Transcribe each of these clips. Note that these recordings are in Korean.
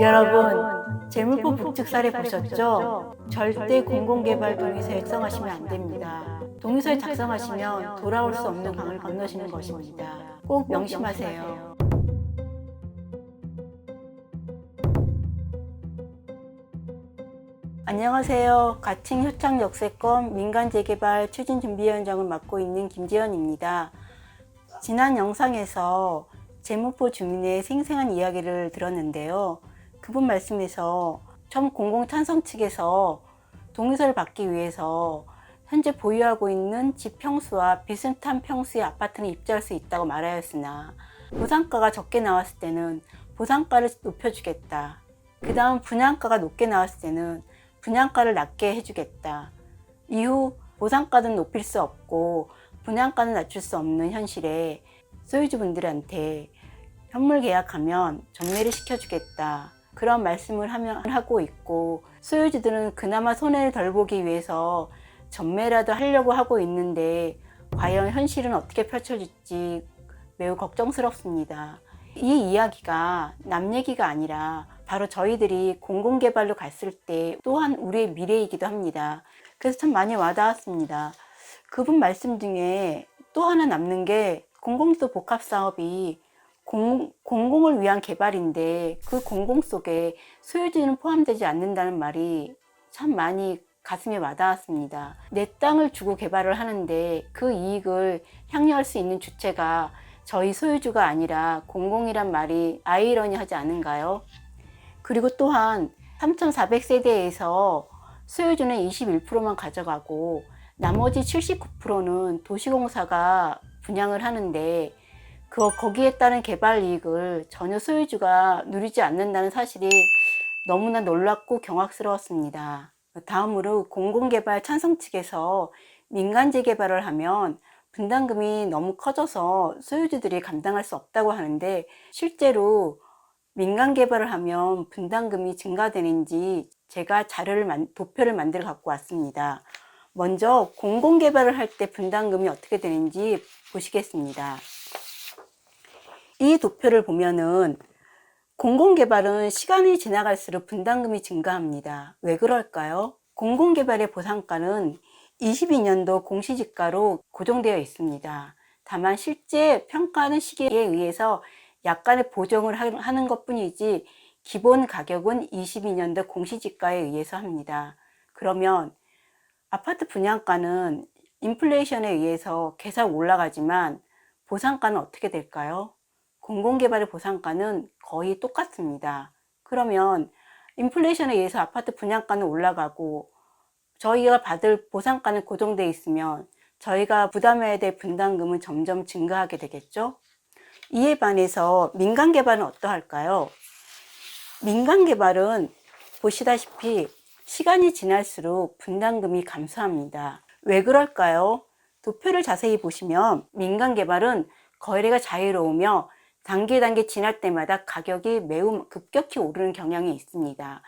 여러분, 재물포 북측 사례 보셨죠? 절대 공공개발 동의서 작성하시면 안 됩니다. 동의서 작성하시면 돌아올 수 없는 강을 건너시는 것입니다. 꼭 명심하세요. 안녕하세요. 가칭 효창 역세권 민간재개발 추진준비위원장을 맡고 있는 김지연입니다. 지난 영상에서 재물포 주민의 생생한 이야기를 들었는데요. 그분 말씀에서 처음 공공찬성 측에서 동의서를 받기 위해서 현재 보유하고 있는 집 평수와 비슷한 평수의 아파트는 입주할 수 있다고 말하였으나 보상가가 적게 나왔을 때는 보상가를 높여주겠다. 그 다음 분양가가 높게 나왔을 때는 분양가를 낮게 해주겠다. 이후 보상가는 높일 수 없고 분양가는 낮출 수 없는 현실에 소유주분들한테 현물 계약하면 전매를 시켜주겠다. 그런 말씀을 하고 있고, 소유주들은 그나마 손해를 덜 보기 위해서 전매라도 하려고 하고 있는데 과연 현실은 어떻게 펼쳐질지 매우 걱정스럽습니다. 이 이야기가 남 얘기가 아니라 바로 저희들이 공공개발로 갔을 때 또한 우리의 미래이기도 합니다. 그래서 참 많이 와닿았습니다. 그분 말씀 중에 또 하나 남는 게 공공지도 복합사업이 공공을 위한 개발인데 그 공공 속에 소유주는 포함되지 않는다는 말이 참 많이 가슴에 와닿았습니다. 내 땅을 주고 개발을 하는데 그 이익을 향유할 수 있는 주체가 저희 소유주가 아니라 공공이란 말이 아이러니하지 않은가요? 그리고 또한 3,400세대에서 소유주는 21%만 가져가고 나머지 79%는 도시공사가 분양을 하는데 거기에 따른 개발 이익을 전혀 소유주가 누리지 않는다는 사실이 너무나 놀랍고 경악스러웠습니다. 다음으로 공공개발 찬성 측에서 민간 재개발을 하면 분담금이 너무 커져서 소유주들이 감당할 수 없다고 하는데, 실제로 민간 개발을 하면 분담금이 증가되는지 제가 도표를 만들어 갖고 왔습니다. 먼저 공공개발을 할 때 분담금이 어떻게 되는지 보시겠습니다. 이 도표를 보면은 공공개발은 시간이 지나갈수록 분담금이 증가합니다. 왜 그럴까요? 공공개발의 보상가는 22년도 공시지가로 고정되어 있습니다. 다만 실제 평가하는 시기에 의해서 약간의 보정을 하는 것 뿐이지 기본 가격은 22년도 공시지가에 의해서 합니다. 그러면 아파트 분양가는 인플레이션에 의해서 계속 올라가지만 보상가는 어떻게 될까요? 공공개발의 보상가는 거의 똑같습니다. 그러면 인플레이션에 의해서 아파트 분양가는 올라가고 저희가 받을 보상가는 고정되어 있으면 저희가 부담해야 될 분담금은 점점 증가하게 되겠죠? 이에 반해서 민간개발은 어떠할까요? 민간개발은 보시다시피 시간이 지날수록 분담금이 감소합니다. 왜 그럴까요? 도표를 자세히 보시면 민간개발은 거래가 자유로우며 단계 지날 때마다 가격이 매우 급격히 오르는 경향이 있습니다.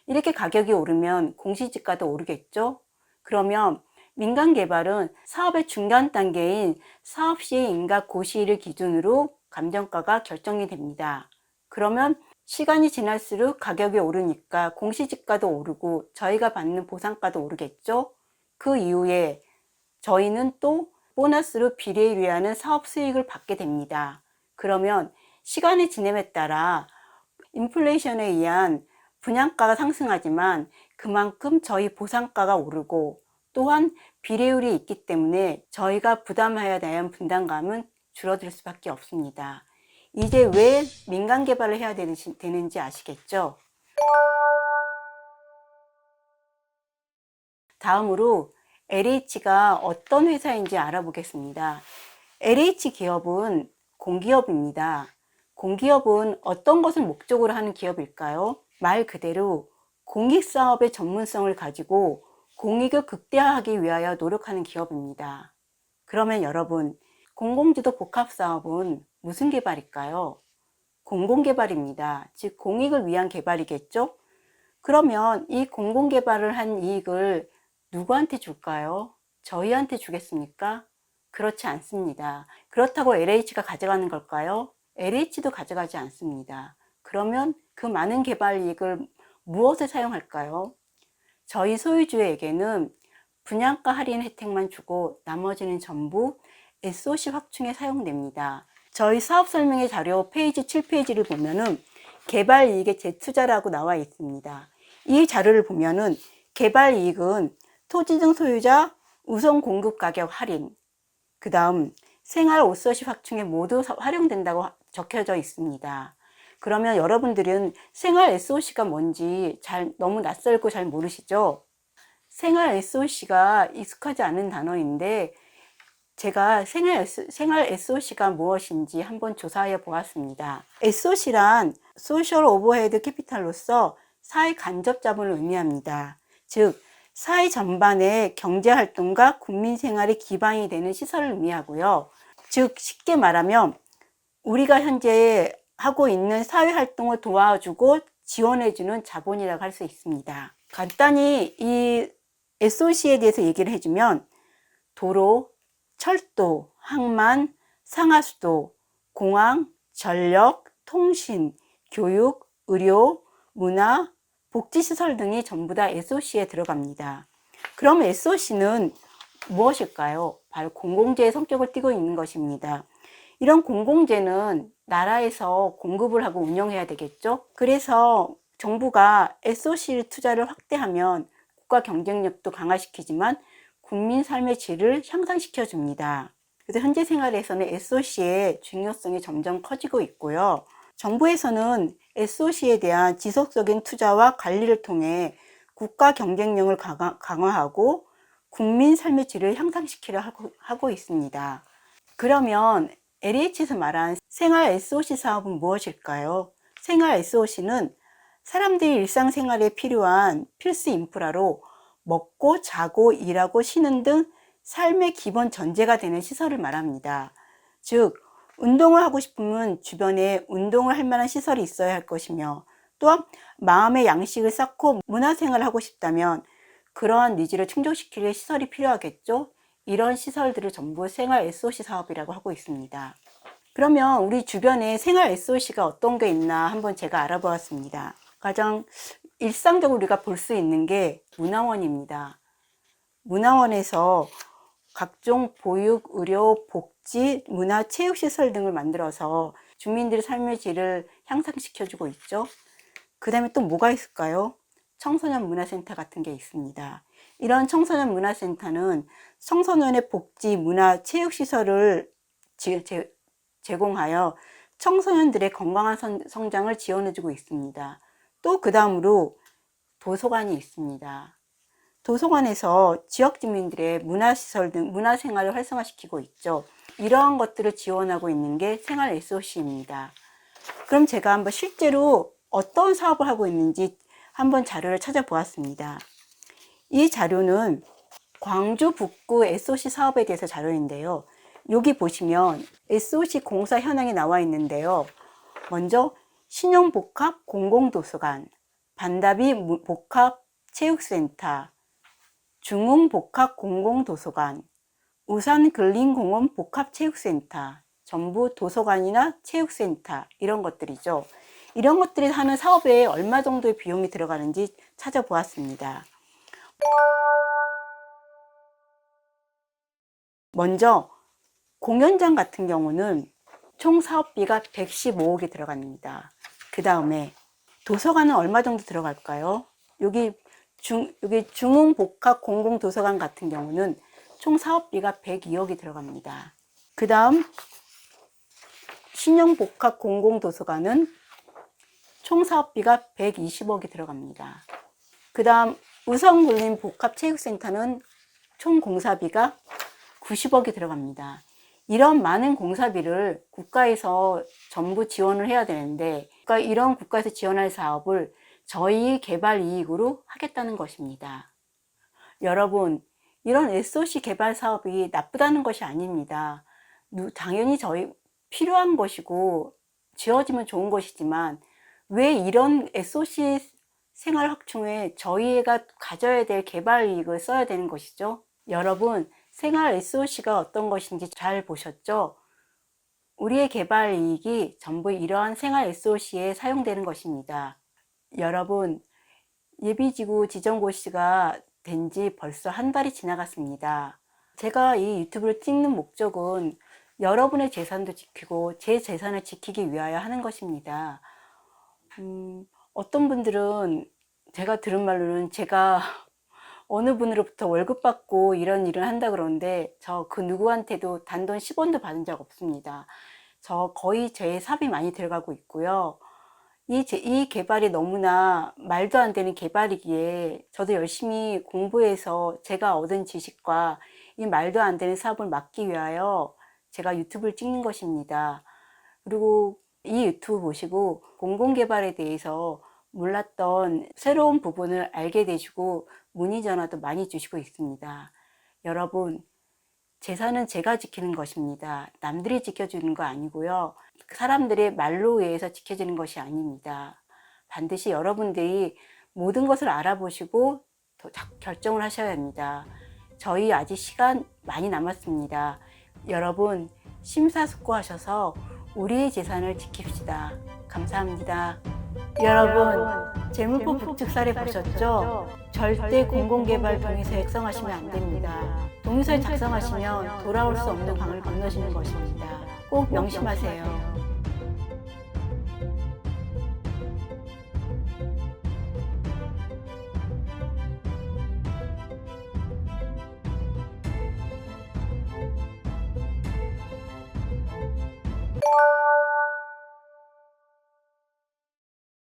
이렇게 가격이 오르면 공시지가도 오르겠죠? 그러면 민간개발은 사업의 중간 단계인 사업 시의 인가 고시일을 기준으로 감정가가 결정이 됩니다. 그러면 시간이 지날수록 가격이 오르니까 공시지가도 오르고 저희가 받는 보상가도 오르겠죠? 그 이후에 저희는 또 보너스로 비례유예하는 사업 수익을 받게 됩니다. 그러면 시간이 지남에 따라 인플레이션에 의한 분양가가 상승하지만 그만큼 저희 보상가가 오르고 또한 비례율이 있기 때문에 저희가 부담해야 되는 분담감은 줄어들 수밖에 없습니다. 이제 왜 민간 개발을 해야 되는지 아시겠죠? 다음으로 LH가 어떤 회사인지 알아보겠습니다. LH 기업은 공기업입니다. 공기업은 어떤 것을 목적으로 하는 기업일까요? 말 그대로 공익사업의 전문성을 가지고 공익을 극대화하기 위하여 노력하는 기업입니다. 그러면 여러분, 공공지도 복합사업은 무슨 개발일까요? 공공개발입니다. 즉 공익을 위한 개발이겠죠? 그러면 이 공공개발을 한 이익을 누구한테 줄까요? 저희한테 주겠습니까? 그렇지 않습니다. 그렇다고 LH가 가져가는 걸까요? LH도 가져가지 않습니다. 그러면 그 많은 개발 이익을 무엇에 사용할까요? 저희 소유주에게는 분양가 할인 혜택만 주고 나머지는 전부 SOC 확충에 사용됩니다. 저희 사업 설명회 자료 페이지 7페이지를 보면은 개발 이익의 재투자라고 나와 있습니다. 이 자료를 보면은 개발 이익은 토지 등 소유자 우선 공급 가격 할인, 그 다음 생활 SOC 확충에 모두 활용된다고 적혀져 있습니다. 그러면 여러분들은 생활 SOC가 뭔지 너무 낯설고 잘 모르시죠? 생활 SOC가 익숙하지 않은 단어인데 제가 생활 SOC가 무엇인지 한번 조사해 보았습니다. SOC란 소셜 오버헤드 캐피탈로서 사회 간접 자본을 의미합니다. 즉, 사회 전반의 경제 활동과 국민 생활의 기반이 되는 시설을 의미하고요. 즉, 쉽게 말하면 우리가 현재 하고 있는 사회 활동을 도와주고 지원해주는 자본이라고 할 수 있습니다. 간단히 이 SOC에 대해서 얘기를 해주면 도로, 철도, 항만, 상하수도, 공항, 전력, 통신, 교육, 의료, 문화, 복지시설 등이 전부 다 SOC에 들어갑니다. 그럼 SOC는 무엇일까요? 바로 공공재의 성격을 띠고 있는 것입니다. 이런 공공재는 나라에서 공급을 하고 운영해야 되겠죠? 그래서 정부가 SOC 투자를 확대하면 국가 경쟁력도 강화시키지만 국민 삶의 질을 향상시켜 줍니다. 그래서 현재 생활에서는 SOC의 중요성이 점점 커지고 있고요. 정부에서는 SOC에 대한 지속적인 투자와 관리를 통해 국가 경쟁력을 강화하고 국민 삶의 질을 향상시키려 하고 있습니다. 그러면 LH에서 말한 생활 SOC 사업은 무엇일까요? 생활 SOC는 사람들이 일상생활에 필요한 필수 인프라로 먹고 자고 일하고 쉬는 등 삶의 기본 전제가 되는 시설을 말합니다. 즉, 운동을 하고 싶으면 주변에 운동을 할 만한 시설이 있어야 할 것이며, 또한 마음의 양식을 쌓고 문화생활을 하고 싶다면 그러한 니즈를 충족시킬 시설이 필요하겠죠. 이런 시설들을 전부 생활 SOC 사업이라고 하고 있습니다. 그러면 우리 주변에 생활 SOC가 어떤 게 있나 한번 제가 알아보았습니다. 가장 일상적으로 우리가 볼 수 있는 게 문화원입니다. 문화원에서 각종 보육, 의료, 복지, 문화, 체육시설 등을 만들어서 주민들의 삶의 질을 향상시켜주고 있죠. 그 다음에 또 뭐가 있을까요? 청소년 문화센터 같은 게 있습니다. 이런 청소년 문화센터는 청소년의 복지, 문화, 체육시설을 제공하여 청소년들의 건강한 성장을 지원해주고 있습니다. 또 그 다음으로 도서관이 있습니다. 도서관에서 지역 주민들의 문화시설 등 문화생활을 활성화시키고 있죠. 이러한 것들을 지원하고 있는 게 생활 SOC입니다. 그럼 제가 한번 실제로 어떤 사업을 하고 있는지 한번 자료를 찾아보았습니다. 이 자료는 광주 북구 SOC 사업에 대해서 자료인데요. 여기 보시면 SOC 공사 현황이 나와 있는데요. 먼저 신용복합 공공도서관, 반다비 복합체육센터, 중흥복합 공공도서관, 우산근린공원 복합체육센터, 전부 도서관이나 체육센터 이런 것들이죠. 이런 것들이 하는 사업에 얼마 정도의 비용이 들어가는지 찾아보았습니다. 먼저 공연장 같은 경우는 총 사업비가 115억이 들어갑니다. 그 다음에 도서관은 얼마 정도 들어갈까요? 여기 중흥복합 공공도서관 같은 경우는 총 사업비가 102억이 들어갑니다. 그 다음 신용복합 공공도서관은 총 사업비가 120억이 들어갑니다. 그 다음 우성군림 복합체육센터는 총 공사비가 90억이 들어갑니다. 이런 많은 공사비를 국가에서 전부 지원을 해야 되는데, 그러니까 이런 국가에서 지원할 사업을 저희 개발 이익으로 하겠다는 것입니다. 여러분, 이런 SOC 개발 사업이 나쁘다는 것이 아닙니다. 당연히 저희 필요한 것이고 지어지면 좋은 것이지만 왜 이런 SOC 생활 확충에 저희가 가져야 될 개발 이익을 써야 되는 것이죠? 여러분, 생활 SOC가 어떤 것인지 잘 보셨죠? 우리의 개발 이익이 전부 이러한 생활 SOC에 사용되는 것입니다. 여러분, 예비지구 지정고시가 된 지 벌써 한 달이 지나갔습니다. 제가 이 유튜브를 찍는 목적은 여러분의 재산도 지키고 제 재산을 지키기 위하여 하는 것입니다. 어떤 분들은 제가 들은 말로는 제가 어느 분으로부터 월급 받고 이런 일을 한다 그러는데 저 그 누구한테도 단돈 10원도 받은 적 없습니다. 저 거의 제 삽이 많이 들어가고 있고요. 이 개발이 너무나 말도 안 되는 개발이기에 저도 열심히 공부해서 제가 얻은 지식과 이 말도 안 되는 사업을 막기 위하여 제가 유튜브를 찍는 것입니다. 그리고 이 유튜브 보시고 공공개발에 대해서 몰랐던 새로운 부분을 알게 되시고 문의 전화도 많이 주시고 있습니다. 여러분, 재산은 제가 지키는 것입니다. 남들이 지켜주는 거 아니고요. 사람들의 말로 의해서 지켜지는 것이 아닙니다. 반드시 여러분들이 모든 것을 알아보시고 결정을 하셔야 합니다. 저희 아직 시간 많이 남았습니다. 여러분, 심사숙고하셔서 우리의 재산을 지킵시다. 감사합니다. 여러분, 재물법 법칙 사례 보셨죠? 절대 공공개발 동의서 작성하시면 안 됩니다. 동의서에 작성하시면 돌아올 수 없는 강을 건너시는 것입니다. 꼭 명심하세요.